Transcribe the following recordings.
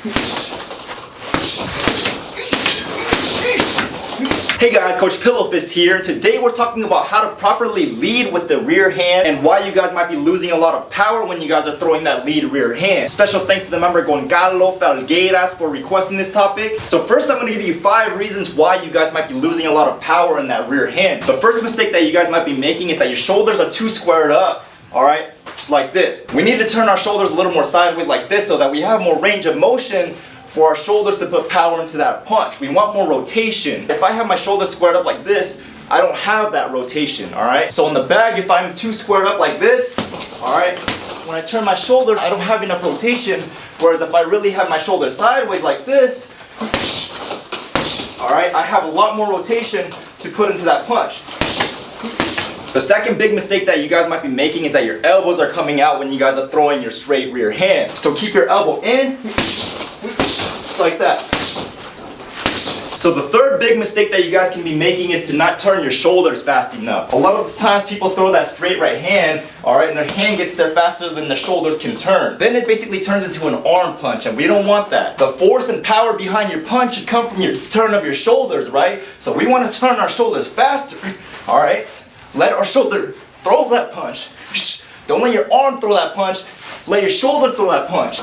Hey guys, Coach Pillow Fist here. Today we're talking about how to properly lead with the rear hand and why you guys might be losing a lot of power when you guys are throwing that lead rear hand. Special thanks to the member Gonzalo Falgueiras for requesting this topic. So first I'm going to give you 5 reasons why you guys might be losing a lot of power in that rear hand. The first mistake that you guys might be making is that your shoulders are too squared up. Alright, just like this. We need to turn our shoulders a little more sideways like this so that we have more range of motion for our shoulders to put power into that punch. We want more rotation. If I have my shoulders squared up like this, I don't have that rotation, alright? So in the bag, if I'm too squared up like this, alright, when I turn my shoulders, I don't have enough rotation, whereas if I really have my shoulders sideways like this, alright, I have a lot more rotation to put into that punch. The second big mistake that you guys might be making is that your elbows are coming out when you guys are throwing your straight rear hand. So keep your elbow in, like that. So the third big mistake that you guys can be making is to not turn your shoulders fast enough. A lot of the times people throw that straight right hand, alright, and their hand gets there faster than the shoulders can turn. Then it basically turns into an arm punch, and we don't want that. The force and power behind your punch should come from your turn of your shoulders, right? So we want to turn our shoulders faster, alright? Let our shoulder throw that punch. Don't let your arm throw that punch. Let your shoulder throw that punch.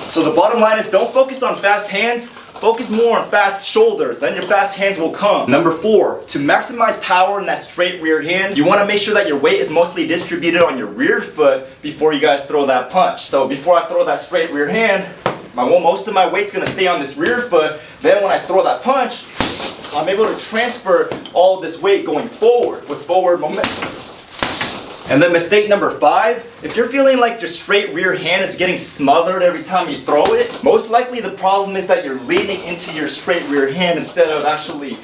So the bottom line is don't focus on fast hands, focus more on fast shoulders, then your fast hands will come. Number 4, to maximize power in that straight rear hand, you want to make sure that your weight is mostly distributed on your rear foot before you guys throw that punch. So before I throw that straight rear hand, most of my weight's going to stay on this rear foot. Then when I throw that punch, I'm able to transfer all of this weight going forward with forward momentum. And then mistake number 5, if you're feeling like your straight rear hand is getting smothered every time you throw it, most likely the problem is that you're leaning into your straight rear hand instead of actually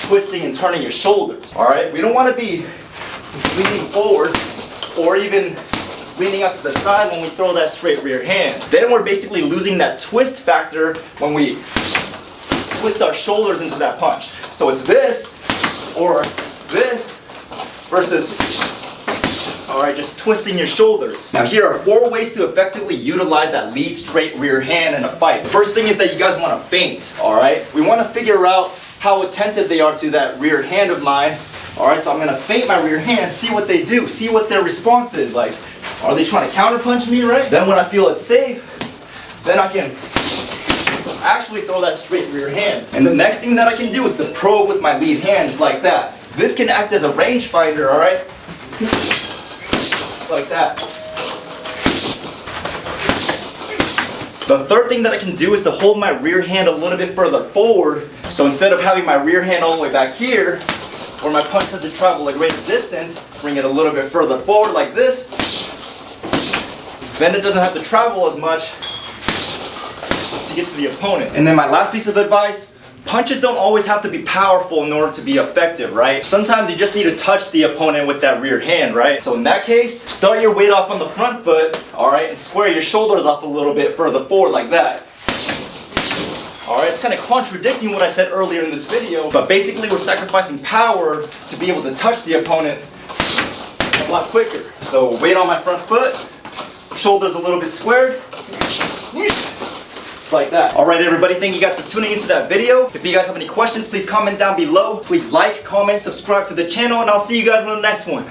twisting and turning your shoulders. Alright, we don't want to be leaning forward or even leaning out to the side when we throw that straight rear hand. Then we're basically losing that twist factor when we twist our shoulders into that punch. So it's this or this versus alright, just twisting your shoulders. Now here are 4 ways to effectively utilize that lead straight rear hand in a fight. The first thing is that you guys want to feint, alright? We want to figure out how attentive they are to that rear hand of mine. Alright, so I'm going to feint my rear hand, see what they do, see what their response is. Like, are they trying to counterpunch me, right? Then when I feel it's safe, then I can actually throw that straight rear hand. And the next thing that I can do is to probe with my lead hand, just like that. This can act as a rangefinder, alright? Like that. The third thing that I can do is to hold my rear hand a little bit further forward. So instead of having my rear hand all the way back here, where my punch has to travel a greater distance, bring it a little bit further forward like this. Then it doesn't have to travel as much to get to the opponent. And then my last piece of advice, punches don't always have to be powerful in order to be effective, right? Sometimes you just need to touch the opponent with that rear hand, right? So in that case, start your weight off on the front foot, alright, and square your shoulders off a little bit further forward like that. Alright, it's kind of contradicting what I said earlier in this video, but basically we're sacrificing power to be able to touch the opponent a lot quicker. So weight on my front foot, shoulders a little bit squared. Like that. Alright everybody, thank you guys for tuning into that video. If you guys have any questions, please comment down below. Please like, comment, subscribe to the channel, and I'll see you guys in the next one.